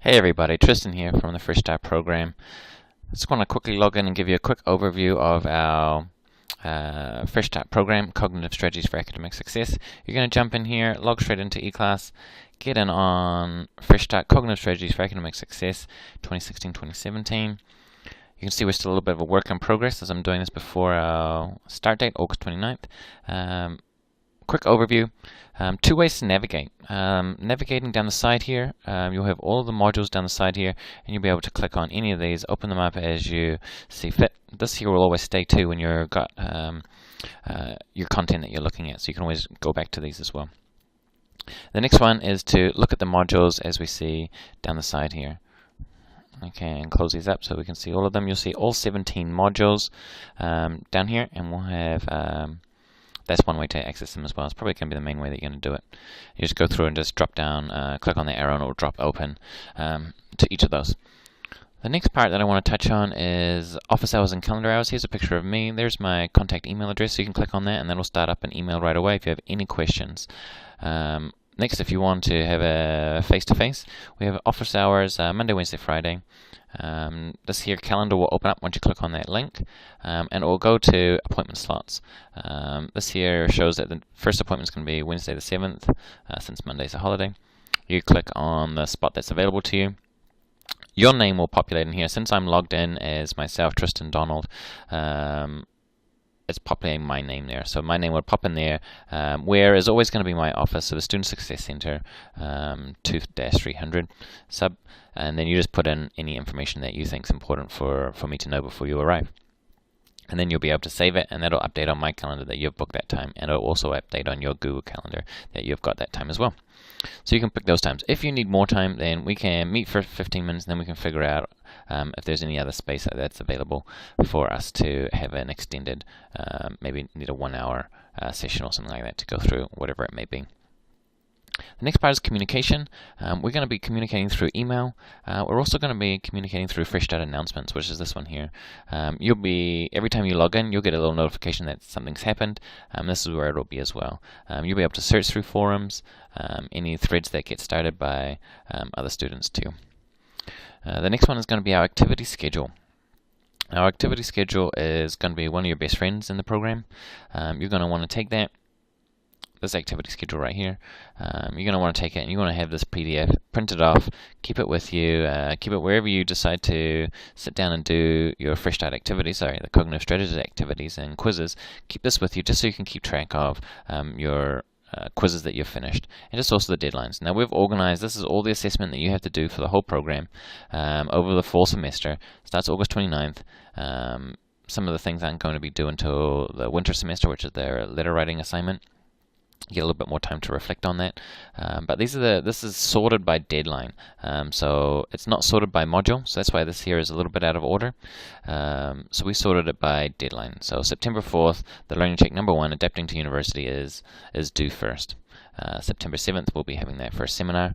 Hey everybody, Tristan here from the Fresh Start program. I just want to quickly log in and give you a quick overview of our Fresh Start program, Cognitive Strategies for Academic Success. You're going to jump in here, log straight into eClass, get in on Fresh Start Cognitive Strategies for Academic Success 2016-2017. You can see we're still a little bit of a work in progress as I'm doing this before our start date, August 29th. Quick overview. Two ways to navigate. Navigating down the side here, you'll have all of the modules down the side here, and you'll be able to click on any of these, open them up as you see fit. This here will always stay too when you've got your content that you're looking at, so you can always go back to these as well. The next one is to look at the modules as we see down the side here. Okay, and close these up so we can see all of them. You'll see all 17 modules down here, and we'll have that's one way to access them as well. It's probably going to be the main way that you're going to do it. You just go through and just drop down, click on the arrow, and it will drop open to each of those. The next part that I want to touch on is office hours and calendar hours. Here's a picture of me. There's my contact email address, so you can click on that and that'll start up an email right away if you have any questions. Next, if you want to have a face-to-face, we have office hours Monday, Wednesday, Friday. This here calendar will open up once you click on that link, and it will go to appointment slots. This here shows that the first appointment is going to be Wednesday the 7th, since Monday's a holiday. You click on the spot that's available to you. Your name will populate in here. Since I'm logged in as myself, Tristan Donald, it's populating my name there. So my name would pop in there, where is always going to be my office, so the Student Success Center 2-300 sub, and then you just put in any information that you think is important for me to know before you arrive. And then you'll be able to save it, and that'll update on my calendar that you've booked that time, and it'll also update on your Google Calendar that you've got that time as well. So you can pick those times. If you need more time, then we can meet for 15 minutes, and then we can figure out if there's any other space that's available for us to have an extended, maybe need a 1 hour session or something like that to go through whatever it may be. The next part is communication. We're going to be communicating through email. We're also going to be communicating through Fresh Start announcements, which is this one here. Every time you log in, you'll get a little notification that something's happened. This is where it'll be as well. You'll be able to search through forums, any threads that get started by other students too. The next one is going to be our activity schedule. Our activity schedule is going to be one of your best friends in the program. You're going to want to take this activity schedule right here. You're going to want to take it and you want to have this PDF printed off, keep it with you, keep it wherever you decide to sit down and do your Fresh Start activities, the cognitive strategies activities and quizzes. Keep this with you just so you can keep track of your quizzes that you've finished, and just also the deadlines. Now we've organized, this is all the assessment that you have to do for the whole program over the fall semester. Starts August 29th. Some of the things aren't going to be due until the winter semester, which is their letter writing assignment. You get a little bit more time to reflect on that, but this is sorted by deadline, so it's not sorted by module, so that's why this here is a little bit out of order. So we sorted it by deadline. So September 4th, the Learning Check number 1, Adapting to University, is due first. September 7th, we'll be having that first seminar.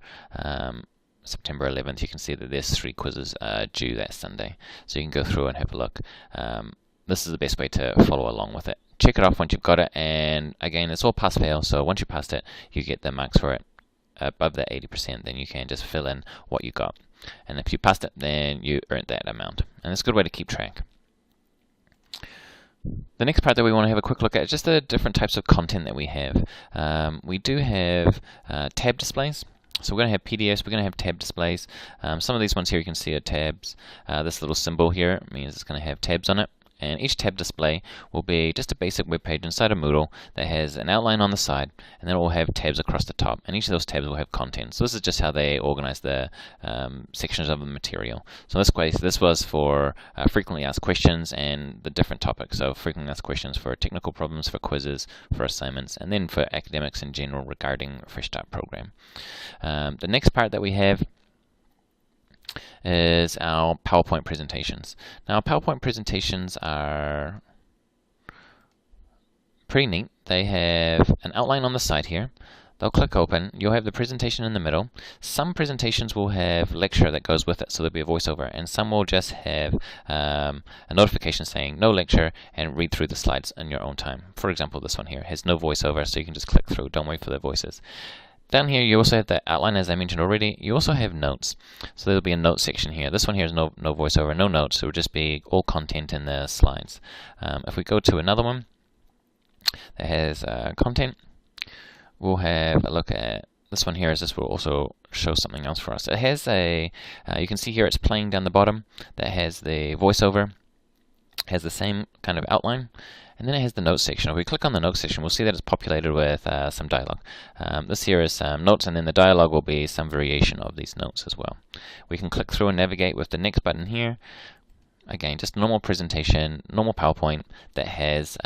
September 11th, you can see that there's 3 quizzes due that Sunday, so you can go through and have a look. This is the best way to follow along with it. Check it off once you've got it, and again, it's all pass-fail, so once you passed it, you get the marks for it above the 80%, then you can just fill in what you got. And if you passed it, then you earned that amount. And it's a good way to keep track. The next part that we want to have a quick look at is just the different types of content that we have. We do have tab displays. So we're going to have PDFs, we're going to have tab displays. Some of these ones here you can see are tabs. This little symbol here means it's going to have tabs on it. And each tab display will be just a basic web page inside of Moodle that has an outline on the side, and then it will have tabs across the top, and each of those tabs will have content. So this is just how they organize the sections of the material. So this was for frequently asked questions and the different topics. So frequently asked questions for technical problems, for quizzes, for assignments, and then for academics in general regarding Fresh Start program. The next part that we have is our PowerPoint presentations. Now, PowerPoint presentations are pretty neat. They have an outline on the side here. They'll click open. You'll have the presentation in the middle. Some presentations will have lecture that goes with it, so there'll be a voiceover, and some will just have a notification saying no lecture and read through the slides in your own time. For example, this one here has no voiceover, so you can just click through. Don't wait for the voices. Down here you also have the outline, as I mentioned already. You also have notes. So there'll be a note section here. This one here is no voiceover, no notes. So it will just be all content in the slides. If we go to another one that has content, we'll have a look at this one here. As this will also show something else for us. It has a, you can see here it's playing down the bottom, that has the voiceover, has the same kind of outline, and then it has the notes section. If we click on the notes section, we'll see that it's populated with some dialogue. This here is some notes, and then the dialogue will be some variation of these notes as well. We can click through and navigate with the next button here. Again, just normal presentation, normal PowerPoint that has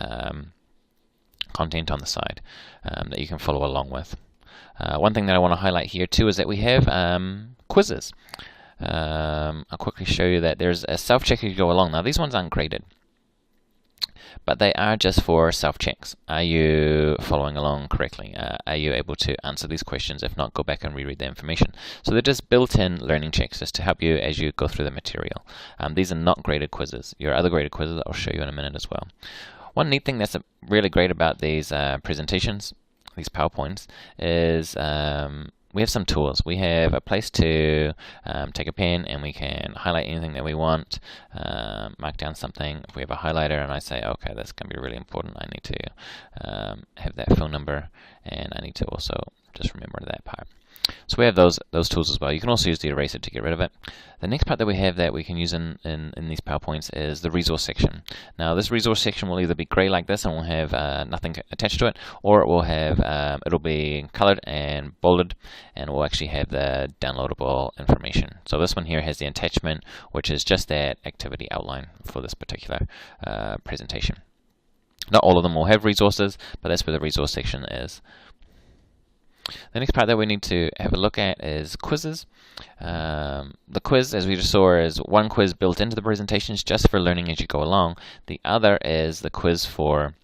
content on the side that you can follow along with. One thing that I want to highlight here too is that we have quizzes. I'll quickly show you that there's a self-check as you go along. Now these ones aren't graded, but they are just for self-checks. Are you following along correctly? Are you able to answer these questions? If not, go back and reread the information. So they're just built-in learning checks just to help you as you go through the material. These are not graded quizzes. Your other graded quizzes I'll show you in a minute as well. One neat thing that's really great about these presentations, these PowerPoints, is we have some tools. We have a place to take a pen and we can highlight anything that we want, mark down something. If we have a highlighter and I say, okay, that's going to be really important, I need to have that phone number, and I need to also just remember that part. So we have those tools as well. You can also use the eraser to get rid of it. The next part that we have that we can use in these PowerPoints is the resource section. Now this resource section will either be gray like this and will have nothing attached to it, or it will have it'll be colored and bolded, and will actually have the downloadable information. So this one here has the attachment, which is just that activity outline for this particular presentation. Not all of them will have resources, but that's where the resource section is. The next part that we need to have a look at is quizzes. The quiz, as we just saw, is one quiz built into the presentations just for learning as you go along. The other is the quiz for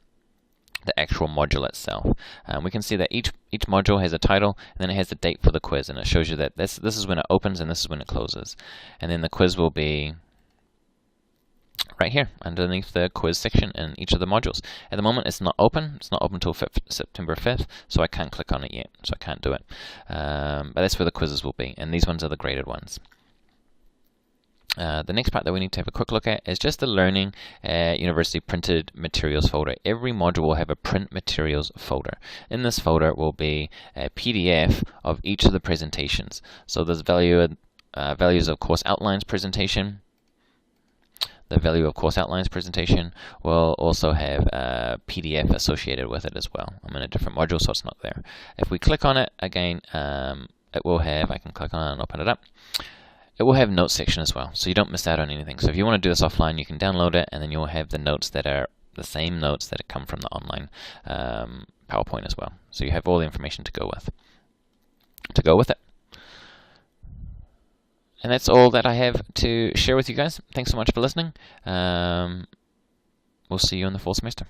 the actual module itself. We can see that each module has a title, and then it has the date for the quiz, and it shows you that this is when it opens and this is when it closes. And then the quiz will be right here underneath the quiz section in each of the modules. At the moment it's not open. It's not open until September 5th, so I can't click on it yet, so I can't do it. But that's where the quizzes will be, and these ones are the graded ones. The next part that we need to have a quick look at is just the Learning University Printed Materials folder. Every module will have a Print Materials folder. In this folder will be a PDF of each of the presentations. So there's values of course outlines presentation. The value of course outlines presentation will also have a PDF associated with it as well. I'm in a different module, so it's not there. If we click on it again, it will have, I can click on it and open it up. It will have notes section as well, so you don't miss out on anything. So if you want to do this offline, you can download it, and then you'll have the notes that are the same notes that come from the online PowerPoint as well. So you have all the information to go with it. And that's all that I have to share with you guys. Thanks so much for listening. We'll see you in the fall semester.